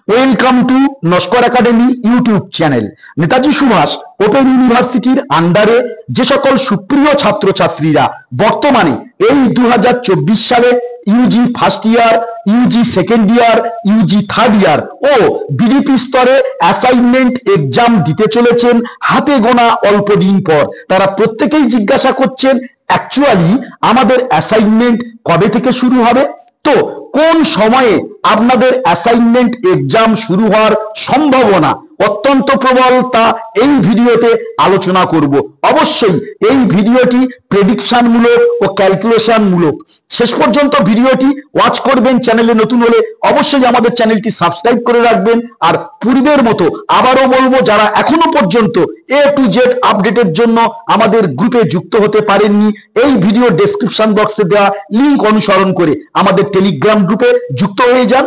Welcome to Naskar Academy YouTube channel. Netaji Subhash open ইউনিভার্সিটির আন্ডারে যে সকল সুপ্রিয় ছাত্রছাত্রীরা বর্তমানে এই 2024 সালে UG first year, UG second year, UG third year ও বিডিপি স্তরে অ্যাসাইনমেন্ট এক্সাম দিতে চলেছেন হাতে গোনা অল্প দিন পর, তারা প্রত্যেকেই জিজ্ঞাসা করছেন অ্যাকচুয়ালি আমাদের অ্যাসাইনমেন্ট কবে থেকে শুরু হবে, তো কোন সময়ে আপনাদের অ্যাসাইনমেন্ট এক্সাম শুরু হওয়ার সম্ভাবনা অত্যন্ত প্রবল তা এই ভিডিওতে আলোচনা করব। অবশ্যই এই ভিডিওটি প্রেডিকশন মূলক ও ক্যালকুলেশন মূলক। শেষ পর্যন্ত ভিডিওটি ওয়াচ করবেন। চ্যানেলে নতুন হলে অবশ্যই আমাদের চ্যানেলটি সাবস্ক্রাইব করে রাখবেন। আর পূর্বের মতো আবারও বলবো, যারা এখনো পর্যন্ত A to Z আপডেটের জন্য আমাদের গ্রুপে যুক্ত হতে পারেননি, এই ভিডিও ডেসক্রিপশন বক্সে দেওয়া লিংক অনুসরণ করে আমাদের টেলিগ্রাম গ্রুপে যুক্ত হয়ে যান।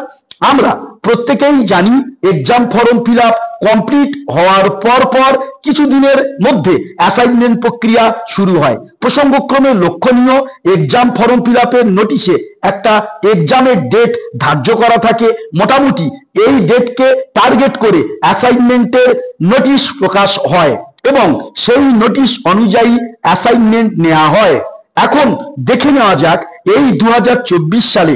আমরা প্রত্যেকেই জানি exam form fill up complete হওয়ার পর কিছুদিনের মধ্যে অ্যাসাইনমেন্ট প্রক্রিয়া শুরু হয়। প্রসঙ্গক্রমে লক্ষণীয়, এক্সাম ফর্ম ফিল আপের নোটিশে একটা এক্সামের ডেট ধার্য করা থাকে। মোটামুটি এই ডেটকে টার্গেট করে অ্যাসাইনমেন্টের নোটিশ প্রকাশ হয় এবং সেই নোটিশ অনুযায়ী অ্যাসাইনমেন্ট নেওয়া হয়। এখন দেখে নেওয়া যাক এই 2024 সালে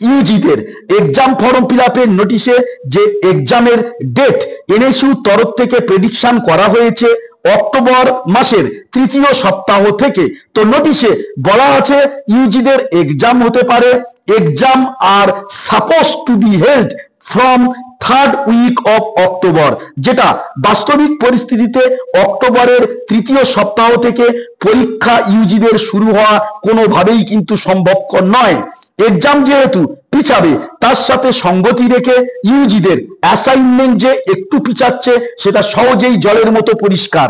ইউজিদের এক্সাম ফর্ম ফিল আপের নোটিশে যে এক্সামের ডেট এনএসইউ তরফ থেকে প্রেডিকশন করা হয়েছে অক্টোবর মাসের তৃতীয় সপ্তাহ থেকে। তো নোটিশে বলা আছে ইউজিদের এক্সাম হতে পারে, এক্সাম আর suppose to be held from third week of October, যেটা বাস্তবিক পরিস্থিতিতে অক্টোবরের তৃতীয় সপ্তাহ থেকে পরীক্ষা ইউজিদের শুরু হওয়া কোনোভাবেই কিন্তু সম্ভবপর নয়। এক্সাম যেহেতু পিছাবে, তার সাথে সঙ্গতি রেখে ইউজিদের অ্যাসাইনমেন্ট যে একটু পিছাচ্ছে সেটা সহজেই জলের মতো পরিষ্কার।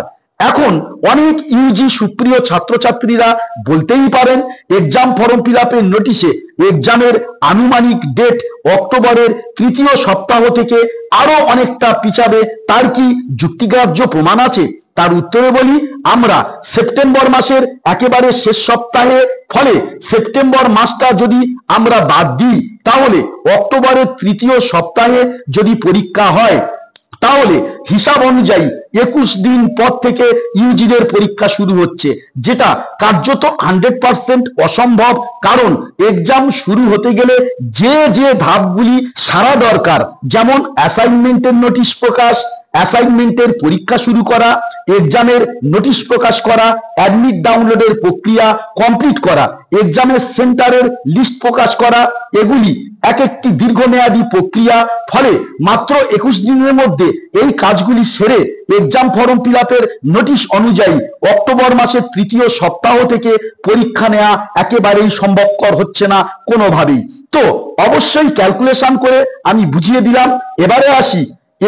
এখন অনেক ইউজি সুপ্রিয় ছাত্রছাত্রীরা বলতেই পারেন এক্সাম ফর্ম ফিল আপের নোটিশে এক্সামের আনুমানিক ডেট অক্টোবরের তৃতীয় সপ্তাহ থেকে আরো অনেকটা পিছাবে, তার কি যুক্তিগ্রাহ্য প্রমাণ আছে? তার উত্তরে বলি, আমরা সেপ্টেম্বর মাসের একেবারে শেষ সপ্তাহে, ফলে সেপ্টেম্বর মাসটা যদি আমরা বাদ দিই তাহলে অক্টোবরের তৃতীয় সপ্তাহে যদি পরীক্ষা হয় তাহলে হিসাব অনুযায়ী 21 দিন পর থেকে ইউজিদের পরীক্ষা শুরু হচ্ছে, যেটা কার্যত 100% অসম্ভব। কারণ এক্সাম শুরু হতে গেলে যে যে ধাপগুলি সারা দরকার, যেমন অ্যাসাইনমেন্টের নোটিশ প্রকাশ, অ্যাসাইনমেন্টের পরীক্ষা শুরু করা, এক্সামের নোটিশ প্রকাশ করা, অ্যাডমিট ডাউনলোডের প্রক্রিয়া কমপ্লিট করা, এক্সামের সেন্টারের লিস্ট প্রকাশ করা, এগুলি এক একটি দীর্ঘমেয়াদী প্রক্রিয়া। ফলে মাত্র 21 দিনের মধ্যে এই কাজগুলি সেরে এক্সাম ফর্ম ফিল আপের নোটিশ অনুযায়ী অক্টোবর মাসের তৃতীয় সপ্তাহ থেকে পরীক্ষা নেওয়া একেবারেই সম্ভবপর হচ্ছে না কোনোভাবেই। তো অবশ্যই ক্যালকুলেশন করে আমি বুঝিয়ে দিলাম। এবারে আসি,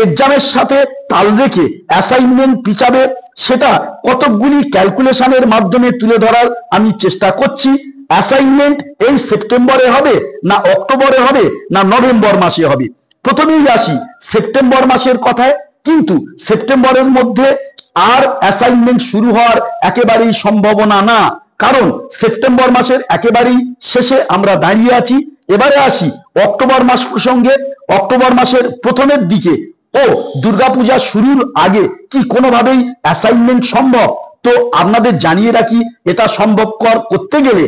এক্সামের সাথে তাল রেখে অ্যাসাইনমেন্ট পিছাবে সেটা কতকগুলি ক্যালকুলেশনের মাধ্যমে তুলে ধরার আমি চেষ্টা করছি। অ্যাসাইনমেন্ট এই সেপ্টেম্বরে হবে না অক্টোবরে হবে না নভেম্বর মাসে হবে? প্রথমেই আসি সেপ্টেম্বর মাসের কথায়। কিন্তু সেপ্টেম্বরের মধ্যে আর অ্যাসাইনমেন্ট শুরু হওয়ার একেবারেই সম্ভাবনা না, কারণ সেপ্টেম্বর মাসের একেবারেই শেষে আমরা দাঁড়িয়ে আছি। এবারে আসি অক্টোবর মাস প্রসঙ্গে। অক্টোবর মাসের প্রথমের দিকে ও দুর্গাপূজা শুরুর আগে কি কোনোভাবেই অ্যাসাইনমেন্ট সম্ভব? তো আপনাদের জানিয়ে রাখি, এটা সম্ভবপর করতে গেলে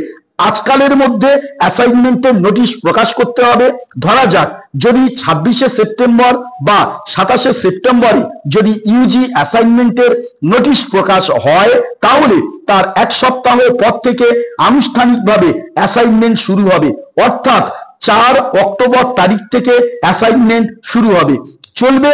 আজকালের মধ্যে অ্যাসাইনমেন্টের নোটিশ প্রকাশ করতে হবে। ধরা যাক যদি 26শে সেপ্টেম্বর বা 27শে সেপ্টেম্বরে যদি ইউজি অ্যাসাইনমেন্টের নোটিশ প্রকাশ হয়, তাহলে তার এক সপ্তাহ পর থেকে আনুষ্ঠানিকভাবে অ্যাসাইনমেন্ট শুরু হবে। অর্থাৎ 4 অক্টোবর তারিখ থেকে অ্যাসাইনমেন্ট শুরু হবে, চলবে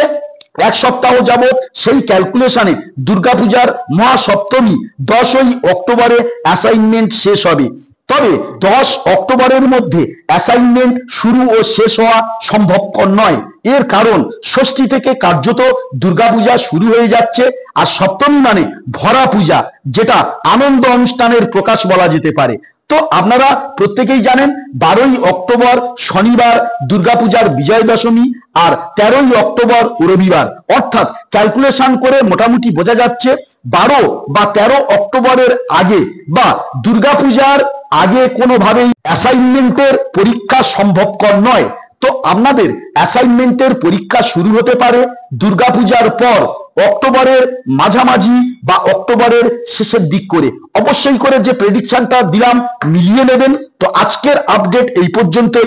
এক সপ্তাহ যাবৎ। সেই ক্যালকুলেশনে দুর্গাপূজার মহাসপ্তমী 10ই অক্টোবরে অ্যাসাইনমেন্ট শেষ হবে। তবে 10 অক্টোবরের মধ্যে অ্যাসাইনমেন্ট শুরু ও শেষ হওয়া সম্ভবপর নয়। এর কারণ ষষ্ঠী থেকে কার্যত দুর্গাপূজা শুরু হয়ে যাচ্ছে, আর সপ্তমী মানে ভরা পূজা, যেটা আনন্দ অনুষ্ঠানের প্রকাশ বলা যেতে পারে। তো আপনারা প্রত্যেকেই জানেন 12ই অক্টোবর শনিবার দুর্গাপূজার বিজয় দশমী আর 13ই অক্টোবর রবিবার। অর্থাৎ ক্যালকুলেশন করে মোটামুটি বোঝা যাচ্ছে 12 বা 13 অক্টোবরের আগে বা দুর্গাপূজার আগে কোনোভাবেই অ্যাসাইনমেন্টের পরীক্ষা সম্ভবপর নয়। তো আপনাদের অ্যাসাইনমেন্টের পরীক্ষা শুরু হতে পারে দুর্গাপূজার পর, অক্টোবরের মাঝামাঝি বা অক্টোবরের শেষের দিক করে। অবশ্যই করে যে প্রেডিকশনটা দিলাম মিলিয়ে নেবেন। তো আজকের আপডেট এই পর্যন্তই।